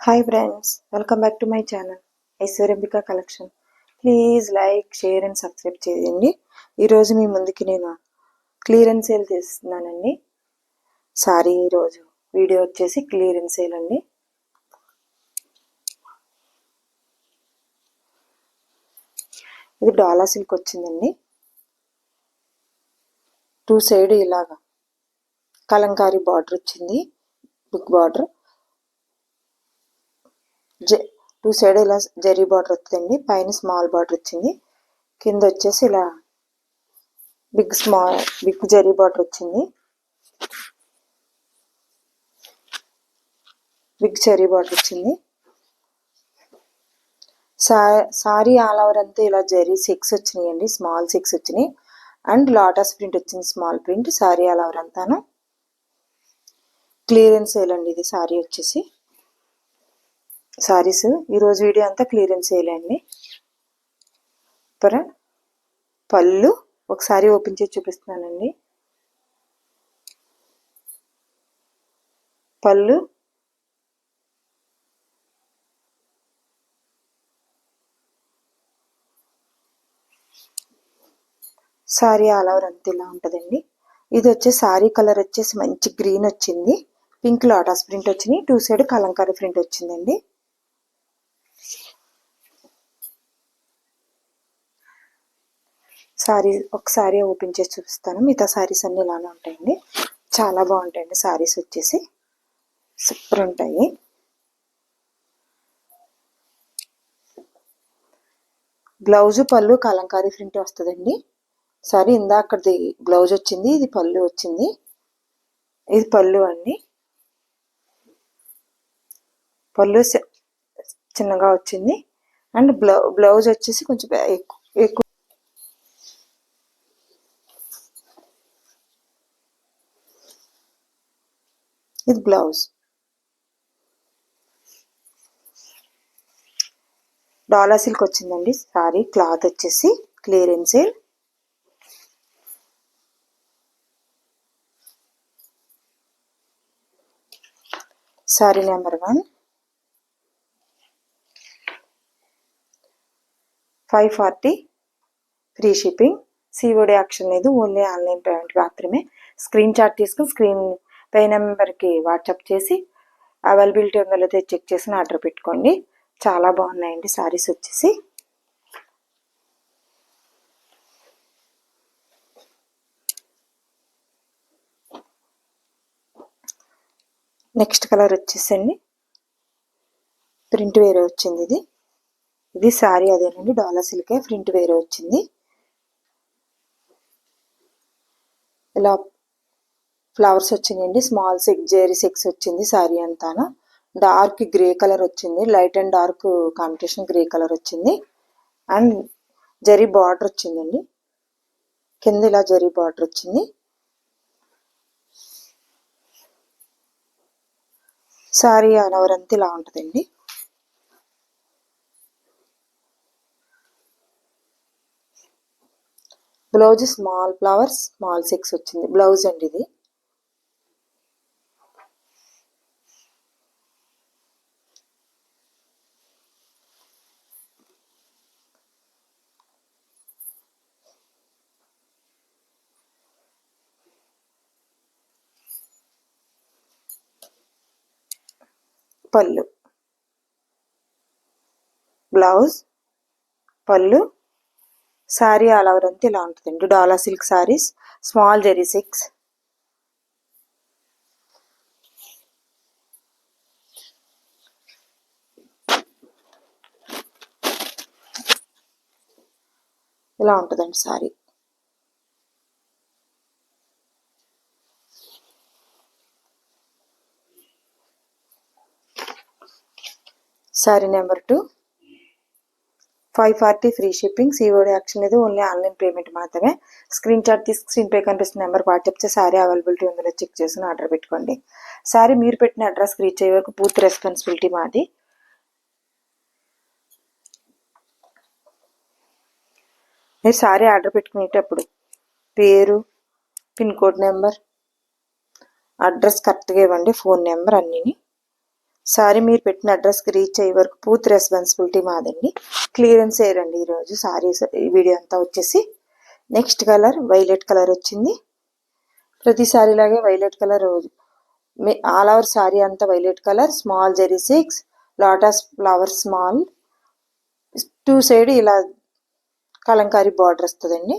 Hi friends, welcome back to my channel Aishwaryambika collection. Please like, share and subscribe చేయండి. ఈరోజు మీ ముందుకి నేను క్లియరెన్స్ సేల్ తీస్తున్నానండి. సారీ, ఈరోజు వీడియో వచ్చేసి క్లియరెన్స్ సేల్ అండి. ఇది డాలా సిల్క్ వచ్చిందండి. 2 సైడ్ ఇలాగా కలంకారీ బార్డర్ వచ్చింది, బిగ్ బార్డర్. 2 సైడ్ ఇలా జరీ బార్డర్ వస్తుందండి. పైన స్మాల్ బార్డర్ వచ్చింది, కింద వచ్చేసి ఇలా బిగ్ జరీ బార్డర్ వచ్చింది. బిగ్ జరీ బార్డర్ వచ్చింది. సారీ ఆల్ ఓవర్ అంతా ఇలా జరీ 6 వచ్చినాయండి, స్మాల్ 6 వచ్చినాయి. అండ్ లోటస్ ప్రింట్ వచ్చింది, small print. Sorry all over అంతాను క్లియరెన్స్ సేల్ అండి. ఇది సారీ వచ్చేసి సారీస్ ఈరోజు వీడియో అంతా క్లియరెన్స్ సేల్ అండి. పళ్ళు ఒకసారి ఓపెన్ చేసి చూపిస్తున్నానండి. పళ్ళు సారీ ఆల్ ఓవర్ అంతా ఇలా ఉంటుందండి. ఇది వచ్చేసి సారీ కలర్ వచ్చేసి మంచి గ్రీన్ వచ్చింది, పింక్ లోటస్ ప్రింట్ వచ్చింది, 2 సైడ్ కలంకారీ ప్రింట్ వచ్చిందండి. సారీ ఒకసారి ఓపెన్ చేసి చూపిస్తాను. మిగతా సారీస్ అన్ని ఇలానే ఉంటాయండి. చాలా బాగుంటాయండి సారీస్ వచ్చేసి, సూపర్ ఉంటాయి. బ్లౌజ్ పళ్ళు కలంకారీ ప్రింట్ వస్తుందండి. సారీ ఇందాకది బ్లౌజ్ వచ్చింది, ఇది పళ్ళు వచ్చింది. ఇది పళ్ళు అండి. పళ్ళు చిన్నగా వచ్చింది. అండ్ బ్లౌజ్ వచ్చేసి కొంచెం ఎక్కువ. ఇది బ్లౌజ్. డాలా సిల్క్ వచ్చిందండి. సారీ క్లాత్ వచ్చేసి clearance sale. Sorry number 1, 540 free shipping. COD option లేదు, ఓన్లీ ఆన్లైన్ పేమెంట్ మాత్రమే. స్క్రీన్ షాట్ తీసుకుని స్క్రీన్ పే నెంబర్కి వాట్సాప్ చేసి అవైలబిలిటీ ఉందో లేదో చెక్ చేసి ఆర్డర్ పెట్టుకోండి. చాలా బాగున్నాయండి సారీస్ వచ్చేసి. నెక్స్ట్ కలర్ వచ్చేసండి ప్రింట్ వేరే వచ్చింది. ఇది సారీ అదేనండి, డాలా సిల్కే, ప్రింట్ వేరే వచ్చింది. ఇలా ఫ్లవర్స్ వచ్చినాయండి, స్మాల్ 6 జరీ 6 వచ్చింది. సారీ అంతాను డార్క్ గ్రే కలర్ వచ్చింది, light and dark combination grey colour వచ్చింది. అండ్ జరీ బార్డర్ వచ్చిందండి, కింద ఇలా జరీ బార్డర్ వచ్చింది. సారీ ఆల్ ఓవర్ అంతా ఇలా ఉంటుందండి. బ్లౌజ్ స్మాల్ ఫ్లవర్స్ స్మాల్ 6 వచ్చింది బ్లౌజ్ అండి. ఇది పళ్ళు, బ్లౌజ్, పళ్ళు. సారీ ఆల్ ఓవర్ అంతా ఇలా ఉంటుందండి. డాలా సిల్క్ సారీస్, స్మాల్ జరీ 6. ఇలా ఉంటుందండి sorry. Sorry number 2, 540 free shipping. COD option లేదు, ఓన్లీ ఆన్లైన్ పేమెంట్ మాత్రమే. స్క్రీన్ షాట్ తీసి స్క్రీన్ పే కనిపిస్తున్న నెంబర్కి వాట్సాప్ చేసి సారీ అవైలబిలిటీ ఉందో చెక్ చేసి ఆర్డర్ పెట్టుకోండి. సారీ మీరు పెట్టిన అడ్రస్కి రీచ్ అయ్యే వరకు పూర్తి రెస్పాన్సిబిలిటీ మాది. మీరు సారీ ఆర్డర్ పెట్టుకునేటప్పుడు పేరు, పిన్ కోడ్ నెంబర్, అడ్రస్ కరెక్ట్గా ఇవ్వండి, ఫోన్ నెంబర్ అన్నీని. సారీ మీరు పెట్టిన అడ్రస్కి రీచ్ అయ్యే వరకు పూర్తి రెస్పాన్సిబిలిటీ మాదండి. క్లియరెన్స్ ఏరండి ఈరోజు సారీస్ వీడియో అంతా వచ్చేసి. నెక్స్ట్ కలర్ వైలెట్ కలర్ వచ్చింది. ప్రతి సారీలాగే violet colour all over sari అంతా violet colour, small zari 6 lotus flower small 2 side ఇలా కలంకారీ బార్డర్ వస్తుందండి.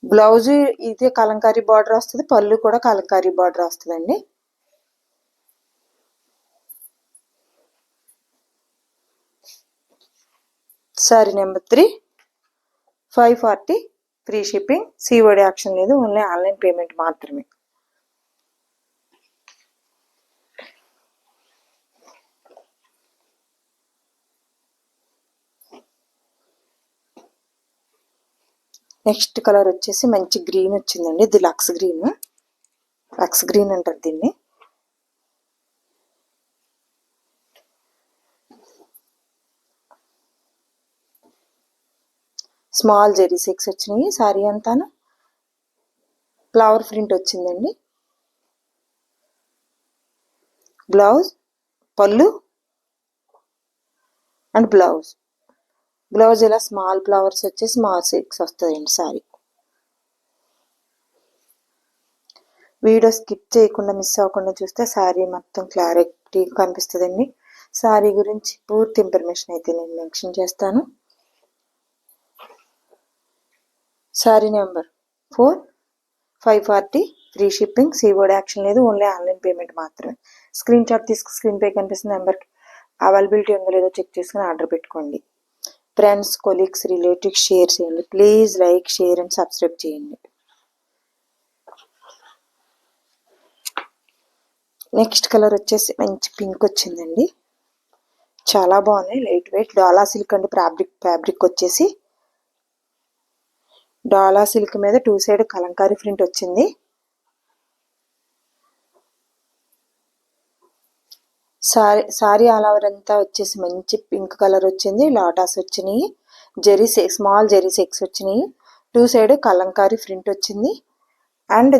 బ్లౌజ్ ఇదే కలంకారీ బార్డర్ వస్తుంది, పళ్ళు కూడా కలంకారీ బార్డర్ వస్తుందండి. Sorry number 3 540 free shipping, COD option లేదు, ఓన్లీ ఆన్లైన్ పేమెంట్ మాత్రమే. నెక్స్ట్ కలర్ వచ్చేసి మంచి గ్రీన్ వచ్చిందండి. ఇది లక్స్ గ్రీన్ అంటారు దీన్ని. స్మాల్ జెరీ 6 వచ్చినాయి. సారీ అంతాను ఫ్లవర్ ప్రింట్ వచ్చిందండి. బ్లౌజ్, పళ్ళు అండ్ బ్లౌజ్ ఇలా స్మాల్ ఫ్లవర్స్ వచ్చి స్మాల్ 6 వస్తుందండి సారీ. వీడియో స్కిప్ చేయకుండా మిస్ అవ్వకుండా చూస్తే సారీ మొత్తం క్లారిటీ కనిపిస్తుందండి. సారీ గురించి పూర్తి ఇన్ఫర్మేషన్ అయితే నేను మెన్షన్ చేస్తాను. Sorry number 4 540 free shipping, COD option లేదు, ఓన్లీ ఆన్లైన్ పేమెంట్ మాత్రమే. స్క్రీన్ షాట్ తీసుకు స్క్రీన్ పై కనిపిస్తున్న నెంబర్కి అవైలబిలిటీ ఉందో లేదో చెక్ చేసుకుని ఆర్డర్ పెట్టుకోండి. ఫ్రెండ్స్, కొలీగ్స్, రిలేటివ్స్ షేర్ చేయండి. Please like, share and subscribe చేయండి. నెక్స్ట్ కలర్ వచ్చేసి మంచి పింక్ వచ్చిందండి. చాలా బాగున్నాయి. లైట్ వెయిట్ డాలా సిల్క్ అండి. ఫ్యాబ్రిక్ వచ్చేసి డాలా సిల్క్ మీద 2 సైడ్ కలంకారీ ప్రింట్ వచ్చింది. సారీ ఆల్ ఓవర్ అంతా వచ్చేసి మంచి పింక్ కలర్ వచ్చింది. లోటాస్ వచ్చినాయి. స్మాల్ జెరీ 6 వచ్చినాయి. 2 సైడ్ కలంకారీ ప్రింట్ వచ్చింది అండ్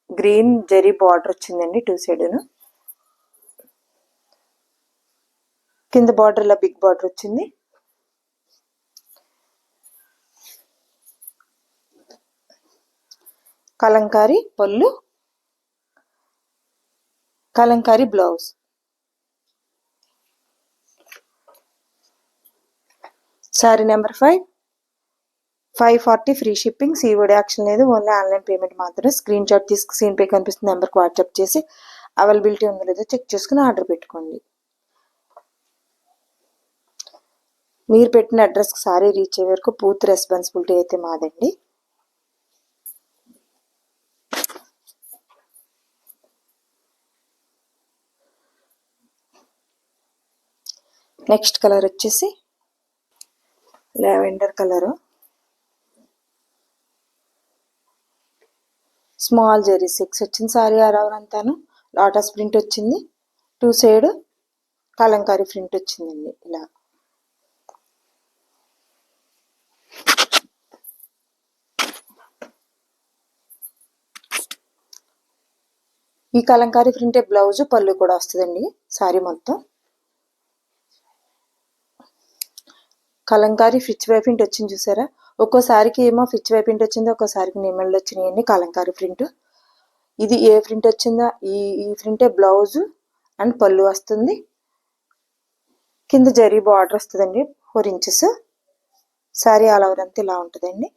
గ్రీన్ జెరీ బార్డర్ వచ్చిందండి 2 సైడ్ను. కింద బార్డర్ ఇలా బిగ్ బార్డర్ వచ్చింది. కలంకారీ పళ్ళు, Kalamkari blouse. Sorry number 5 540 free shipping, COD option లేదు, ఓన్లీ ఆన్లైన్ పేమెంట్ మాత్రమే. స్క్రీన్ షాట్ తీసుకు స్క్రీన్ పై కనిపిస్తున్న నెంబర్కి వాట్సాప్ చేసి అవైలబిలిటీ ఉందో లేదో చెక్ చేసుకుని ఆర్డర్ పెట్టుకోండి. మీరు పెట్టిన అడ్రస్కి సారీ రీచ్ అయ్యే వరకు పూర్తి రెస్పాన్సిబిలిటీ అయితే మాదండి. నెక్స్ట్ కలర్ వచ్చేసి లావెండర్ కలరు. స్మాల్ జెరీ 6 వచ్చింది. సారీ అరౌండ్ అంతాను లోటస్ ప్రింట్ వచ్చింది. 2 సైడ్ కలంకారీ ప్రింట్ వచ్చిందండి. ఇలా ఈ కలంకారీ ప్రింటే బ్లౌజ్, పళ్ళు కూడా వస్తుందండి సారీ మొత్తం. కలంకారీ ఫిచ్ ప్రింట్ వచ్చింది చూసారా. ఒక్కోసారికి ఏమో ఫిచ్ ప్రింట్ వచ్చింది, ఒక్కోసారికి నిమ్మలు వచ్చినాయండి కలంకారీ ప్రింట్. ఇది ఏ ప్రింట్ వచ్చిందా ఈ ప్రింటే బ్లౌజ్ అండ్ పళ్ళు వస్తుంది. కింద జరీ బార్డర్ వస్తుందండి 4 ఇంచెస్. సారీ ఆల్ ఓవర్ అంతా ఇలా ఉంటుందండి.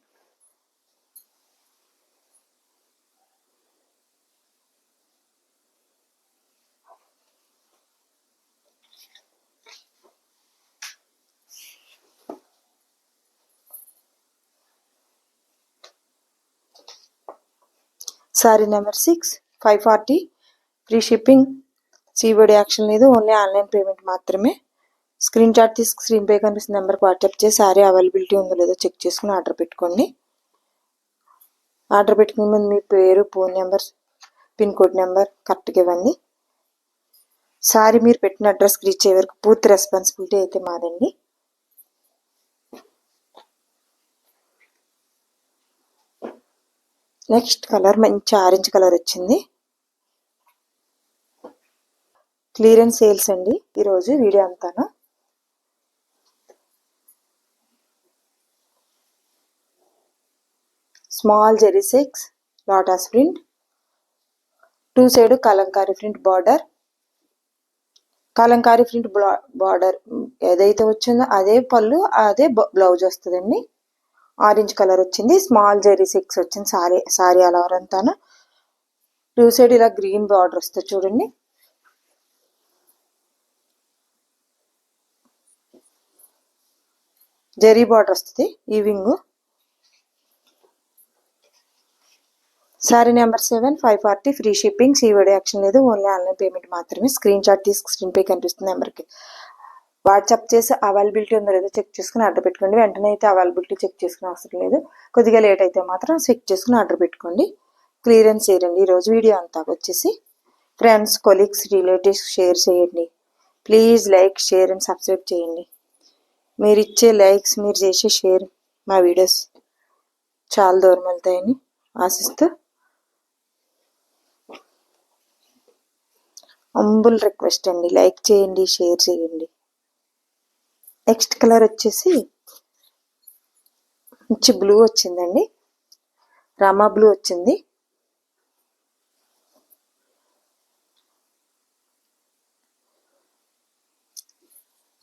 Sorry number 6 540 free shipping, COD option లేదు, ఓన్లీ ఆన్లైన్ పేమెంట్ మాత్రమే. స్క్రీన్ షాట్ తీసుకు స్క్రీన్ పై కనిపిస్తున్న నెంబర్కి వాట్సాప్ చేసి సారీ అవైలబిలిటీ ఉందో లేదో చెక్ చేసుకుని ఆర్డర్ పెట్టుకోండి. ఆర్డర్ పెట్టుకునే ముందు మీ పేరు, phone number, pin code number కరెక్ట్గా ఇవ్వండి. సారీ మీరు పెట్టిన అడ్రస్కి రీచ్ అయ్యే వరకు పూర్తి రెస్పాన్సిబిలిటీ అయితే మాదండి. నెక్స్ట్ కలర్ మంచి ఆరెంజ్ కలర్ వచ్చింది. క్లియరెన్స్ సేల్స్ అండి ఈరోజు వీడియో అంతాను. స్మాల్ జెరీ సెక్స్ lotus print, 2 side kalamkari print border. Kalamkari print border ఏదైతే వచ్చిందో అదే పళ్ళు, అదే బ్లౌజ్ వస్తుందండి. ఆరెంజ్ కలర్ వచ్చింది. స్మాల్ జెరీ సెక్స్ వచ్చింది. సారీ అలా అంతాను. 2 సైడ్ ఇలా గ్రీన్ బార్డర్ వస్తుంది చూడండి. జెరీ బార్డర్ వస్తుంది weaving. Sari number 7 540 free shipping. COD యాక్షన్ లేదు, ఓన్లీ ఆన్లైన్ పేమెంట్ మాత్రమే. స్క్రీన్ షాట్ తీసుకు స్క్రీన్ పై కనిపిస్తుంది నెంబర్కి వాట్సాప్ చేసి అవైలబిలిటీ ఉందో లేదో చెక్ చేసుకుని ఆర్డర్ పెట్టుకోండి. వెంటనే అయితే అవైలబిలిటీ చెక్ చేసుకునే అవసరం లేదు. కొద్దిగా లేట్ అయితే మాత్రం చెక్ చేసుకుని ఆర్డర్ పెట్టుకోండి. క్లియరెన్స్ చేయండి. ఈరోజు వీడియో అంతా వచ్చేసి ఫ్రెండ్స్, కొలీగ్స్, రిలేటివ్స్ షేర్ చేయండి. Please like, share and subscribe చేయండి. మీరు ఇచ్చే లైక్స్, మీరు చేసే షేర్ మా వీడియోస్ చాలా దూరం వెళ్తాయని ఆశిస్తూ హంబుల్ రిక్వెస్ట్ అండి, లైక్ చేయండి, షేర్ చేయండి. నెక్స్ట్ కలర్ వచ్చేసి మంచి బ్లూ వచ్చిందండి, రామా బ్లూ వచ్చింది.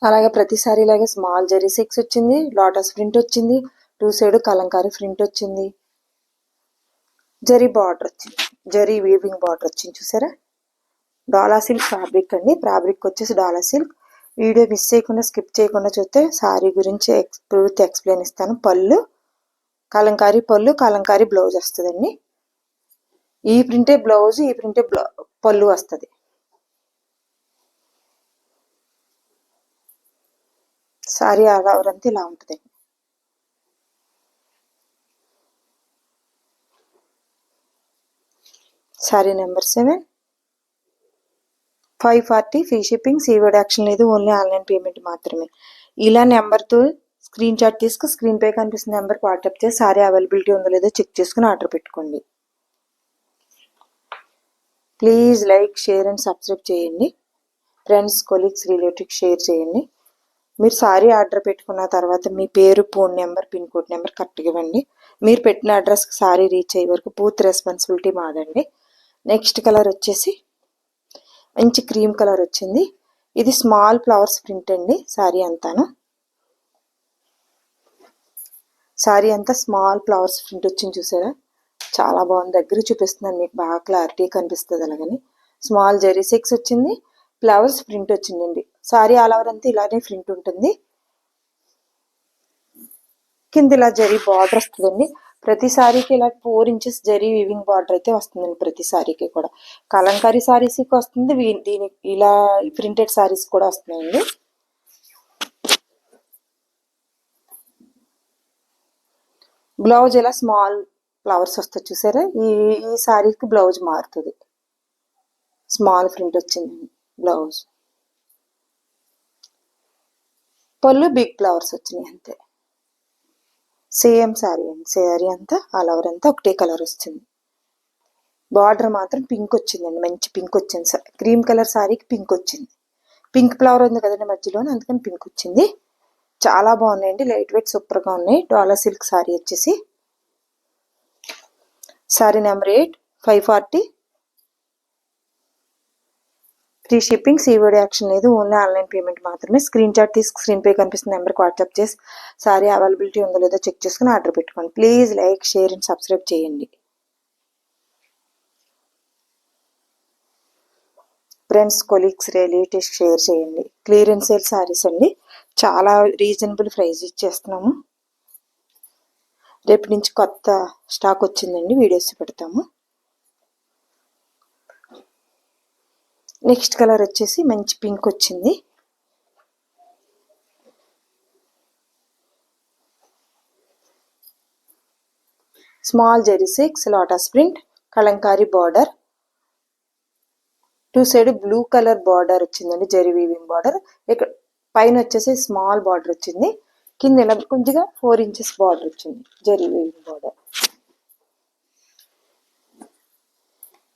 అలాగే ప్రతిసారి ఇలాగే స్మాల్ జెరీ సెక్స్ వచ్చింది, లోటస్ ప్రింట్ వచ్చింది, 2 సైడ్ కలంకారీ ప్రింట్ వచ్చింది, జరీ బార్డర్ వచ్చింది, జరీ వీవింగ్ బార్డర్ వచ్చింది చూసారా. డాలా సిల్క్ ఫ్యాబ్రిక్ అండి. ఫ్యాబ్రిక్ వచ్చేసి డాలా సిల్క్. వీడియో మిస్ చేయకుండా స్కిప్ చేయకుండా చూస్తే శారీ గురించి పూర్తి ఎక్స్ప్లెయిన్ ఇస్తాను. పళ్ళు కలంకారీ పళ్ళు, కలంకారీ బ్లౌజ్ వస్తుందండి. ఈ ప్రింటే బ్లౌజ్, ఈ ప్రింటే పళ్ళు వస్తుంది. శారీ అలా ఎవరంతా ఇలా ఉంటుంది. Sari number 7 540 free shipping. COD యాక్షన్ లేదు, ఓన్లీ ఆన్లైన్ పేమెంట్ మాత్రమే. ఇలా నెంబర్తో స్క్రీన్ షాట్ తీసుకు స్క్రీన్ పై కనిపిస్తున్న నెంబర్కి వాట్సాప్ చేసి సారీ అవైలబిలిటీ ఉందో లేదో చెక్ చేసుకుని ఆర్డర్ పెట్టుకోండి. Please like, share and subscribe చేయండి. ఫ్రెండ్స్, కొలీగ్స్, రిలేటివ్స్ షేర్ చేయండి. మీరు సారీ ఆర్డర్ పెట్టుకున్న తర్వాత మీ పేరు, phone number, pin code number కరెక్ట్గా ఇవ్వండి. మీరు పెట్టిన అడ్రస్కి సారీ రీచ్ అయ్యే వరకు పూర్తి రెస్పాన్సిబిలిటీ మాదండి. నెక్స్ట్ కలర్ వచ్చేసి మంచి క్రీమ్ కలర్ వచ్చింది. ఇది స్మాల్ ఫ్లవర్స్ ప్రింట్ అండి. సారీ అంతాను, సారీ అంతా స్మాల్ ఫ్లవర్స్ ప్రింట్ వచ్చింది చూసారా, చాలా బాగుంది. దగ్గర చూపిస్తున్నాను మీకు బాగా క్లారిటీ కనిపిస్తుంది. అలాగని స్మాల్ జెరీ సెక్స్ వచ్చింది, ఫ్లవర్స్ ప్రింట్ వచ్చిందండి. సారీ ఆల్ ఓవర్ అంతా ఇలానే ప్రింట్ ఉంటుంది. కింద ఇలా జరీ బార్డర్ వస్తుందండి. ప్రతి సారీకి ఇలా 4 ఇంచెస్ జరీ వీవింగ్ బార్డర్ అయితే వస్తుందండి. ప్రతి సారీకి కూడా కలంకారీ సారీస్కి వస్తుంది, దీనికి ఇలా ప్రింటెడ్ సారీస్ కూడా వస్తున్నాయండి. బ్లౌజ్ ఇలా స్మాల్ ఫ్లవర్స్ వస్తుంది చూసారా. ఈ సారీకి బ్లౌజ్ మారుతుంది. స్మాల్ ప్రింట్ వచ్చింది బ్లౌజ్. పళ్ళు బిగ్ ఫ్లవర్స్ వచ్చినాయి అంతే. సేమ్ సారీ అండి. సారీ అంతా ఆల్ ఓవర్ అంతా ఒకటే కలర్ వస్తుంది. బార్డర్ మాత్రం పింక్ వచ్చిందండి, మంచి పింక్ వచ్చింది. క్రీమ్ కలర్ సారీకి పింక్ వచ్చింది. పింక్ ఫ్లవర్ ఉంది కదండి మధ్యలో, అందుకని పింక్ వచ్చింది. చాలా బాగున్నాయండి, లైట్ వెయిట్ సూపర్గా ఉన్నాయి. డాలా సిల్క్ సారీ వచ్చేసి sorry number 8 540 free shipping. COD యాక్షన్ లేదు, ఓన్లీ ఆన్లైన్ పేమెంట్ మాత్రమే. స్క్రీన్ షాట్ తీసుకు స్క్రీన్ పై కనిపిస్తున్న నెంబర్కి వాట్సాప్ చేసి సారీ అవైలబిలిటీ ఉందో లేదో చెక్ చేసుకుని ఆర్డర్ పెట్టుకోండి. Please like, share and subscribe చేయండి. ఫ్రెండ్స్, కొలీగ్స్, రిలేటివ్స్ షేర్ చేయండి. క్లియరెన్స్ సేల్ సారీస్ అండి, చాలా రీజనబుల్ ప్రైస్ ఇచ్చేస్తున్నాము. రేపు నుంచి కొత్త స్టాక్ వచ్చిందండి, వీడియోస్ పెడతాము. నెక్స్ట్ కలర్ వచ్చేసి మంచి పింక్ వచ్చింది. స్మాల్ జెరీ సెక్స్, lotus print, kalamkari border, 2 side blue colour border వచ్చిందండి, జరీ వీవింగ్ బార్డర్. ఇక్కడ పైన వచ్చేసి స్మాల్ బార్డర్ వచ్చింది, కింద ఇలా కొంచెంగా 4 ఇంచెస్ బార్డర్ వచ్చింది, జరీ వీవింగ్ బార్డర్.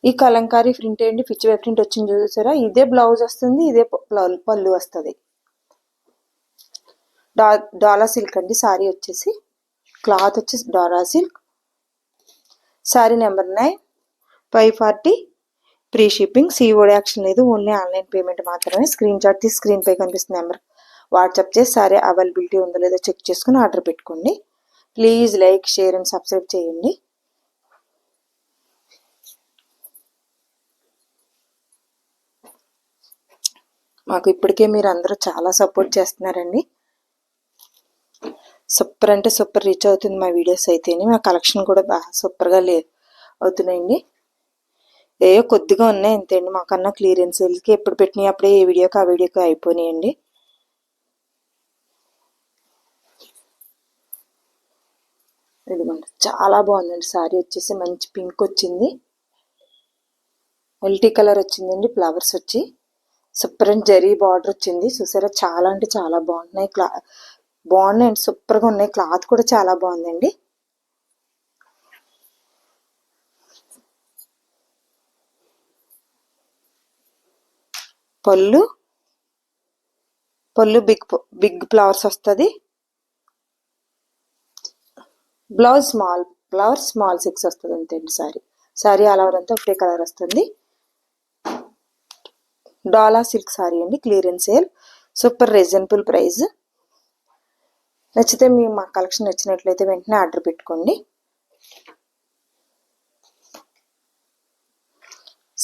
ఈ కలంకారీ ప్రింట్ ఏంటి పిచ్ వే ప్రింట్ వచ్చింది చూసారా, ఇదే బ్లౌజ్ వస్తుంది, ఇదే పళ్ళు వస్తుంది. డాలా సిల్క్ అండి సారీ వచ్చేసి, క్లాత్ వచ్చేసి Dola silk. Sari number 9, 540 free shipping. COD option లేదు, ఓన్లీ ఆన్లైన్ పేమెంట్ మాత్రమే. స్క్రీన్ షాట్ తీసి స్క్రీన్ పై కనిపిస్తున్న నెంబర్ వాట్సాప్ చేసి సారీ అవైలబిలిటీ ఉందో లేదో చెక్ చేసుకుని ఆర్డర్ పెట్టుకోండి. Please like, share and subscribe చేయండి. మాకు ఇప్పటికే మీరు అందరూ చాలా సపోర్ట్ చేస్తున్నారండి. సూపర్ అంటే సూపర్ రీచ్ అవుతుంది మా వీడియోస్ అయితేనే. మా కలెక్షన్ కూడా బాగా సూపర్గా అవుతున్నాయండి. ఏయో కొద్దిగా ఉన్నాయి అంతే అండి, మాకన్నా క్లియరెన్స్ సేల్కి ఎప్పుడు పెట్టినాయి అప్పుడే ఏ వీడియోకి ఆ వీడియోకి అయిపోయినాయండి. ఇదిగోండి చాలా బాగుందండి సారీ వచ్చేసి, మంచి పింక్ వచ్చింది, మల్టీ కలర్ వచ్చిందండి, ఫ్లవర్స్ వచ్చి సూపర్ అండ్ జరీ బార్డర్ వచ్చింది చూసారా, చాలా అంటే చాలా బాగున్నాయి. బాగున్నాయండి, సూపర్గా ఉన్నాయి. క్లాత్ కూడా చాలా బాగుందండి. పళ్ళు బిగ్ ఫ్లవర్స్ వస్తుంది. బ్లౌజ్ స్మాల్ 6 వస్తుంది అంతే అండి. సారీ ఆల్ ఓవర్ అంతా ఒకటే కలర్ వస్తుంది. డాలా సిల్క్ సారీ అండి, clearance sale, super reasonable price. నచ్చితే మా కలెక్షన్ నచ్చినట్లయితే వెంటనే ఆర్డర్ పెట్టుకోండి.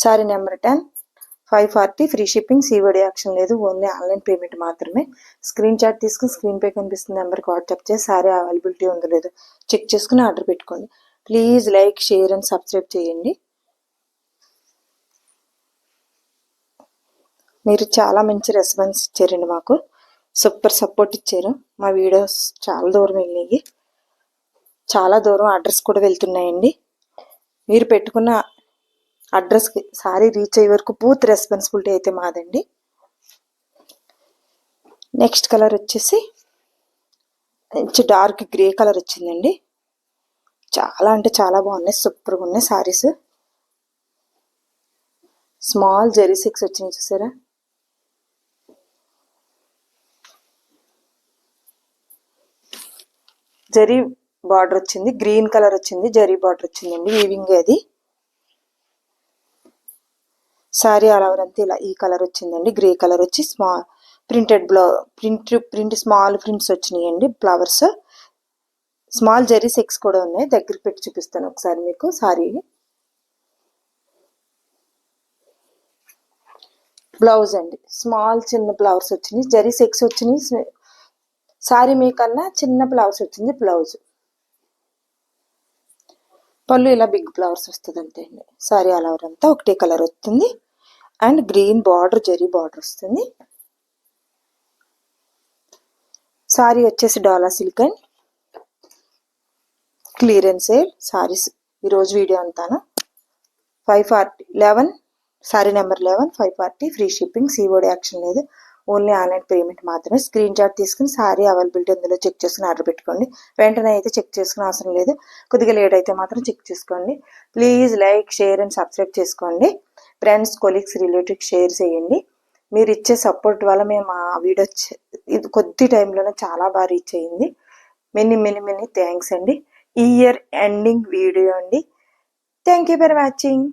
Sorry number 10, 540 free shipping. COD option లేదు, ఓన్లీ ఆన్లైన్ పేమెంట్ మాత్రమే. స్క్రీన్ షాట్ తీసుకుని స్క్రీన్ పై కనిపిస్తున్న నెంబర్కి వాట్సాప్ చేసి సారీ అవైలబిలిటీ ఉందో లేదో చెక్ చేసుకుని ఆర్డర్ పెట్టుకోండి. Please like, share and subscribe చేయండి. మీరు చాలా మంచి రెస్పాన్స్ ఇచ్చారండి, మాకు సూపర్ సపోర్ట్ ఇచ్చారు. మా వీడియోస్ చాలా దూరం వెళ్ళినాయి, చాలా దూరం అడ్రస్ కూడా వెళ్తున్నాయండి. మీరు పెట్టుకున్న అడ్రస్కి సారీ రీచ్ అయ్యే వరకు పూర్తి రెస్పాన్సిబిలిటీ అయితే మాదండి. నెక్స్ట్ కలర్ వచ్చేసి మంచి డార్క్ గ్రే కలర్ వచ్చిందండి. చాలా అంటే చాలా బాగున్నాయి, సూపర్గా ఉన్నాయి సారీస్. స్మాల్ జెరీ 6 వచ్చినాయి చూసారా, జరీ బార్డర్ వచ్చింది, గ్రీన్ కలర్ వచ్చింది, జరీ బార్డర్ వచ్చిందండి, వీవింగ్ అది. సారీ ఆల్ ఓవర్ అంతా ఇలా ఈ కలర్ వచ్చిందండి, గ్రే కలర్ వచ్చి స్మాల్ ప్రింట్ స్మాల్ ప్రింట్స్ వచ్చినాయండి, ఫ్లవర్స్. స్మాల్ జరీ 6 కూడా ఉన్నాయి, దగ్గరికి పెట్టి చూపిస్తాను ఒకసారి మీకు. సారీ బ్లౌజ్ అండి, స్మాల్ చిన్న ఫ్లవర్స్ వచ్చినాయి, జరీ 6 వచ్చినాయి. సారీ మీకన్నా చిన్న ఫ్లవర్స్ వచ్చింది బ్లౌజ్. పళ్ళు ఇలా బిగ్ ఫ్లవర్స్ వస్తుంది అంతే అండి. సారీ ఆల్ ఓవర్ అంతా ఒకటే కలర్ వస్తుంది and green border, zari border వస్తుంది. సారీ వచ్చేసి Dola silk and clearance sale saris. ఈరోజు వీడియో అంతాను 540 sari number 11, 540 free shipping. COD option లేదు, ఓన్లీ ఆన్లైన్ పేమెంట్ మాత్రమే. స్క్రీన్ షాట్ తీసుకుని సారీ అవైలబిలిటీ ఉందో చెక్ చేసుకుని ఆర్డర్ పెట్టుకోండి. వెంటనే అయితే చెక్ చేసుకునే అవసరం లేదు, కొద్దిగా లేట్ అయితే మాత్రం చెక్ చేసుకోండి. Please like, share and subscribe చేసుకోండి. ఫ్రెండ్స్, కొలీగ్స్, రిలేటివ్స్ షేర్ చేయండి. మీరు ఇచ్చే సపోర్ట్ వల్ల మేము ఆ వీడియో ఇది కొద్ది టైంలోనే చాలా బాగా రీచ్ అయ్యింది. మెనీ థ్యాంక్స్ అండి. ఈ ఇయర్ ఎండింగ్ వీడియో అండి. Thank you for watching.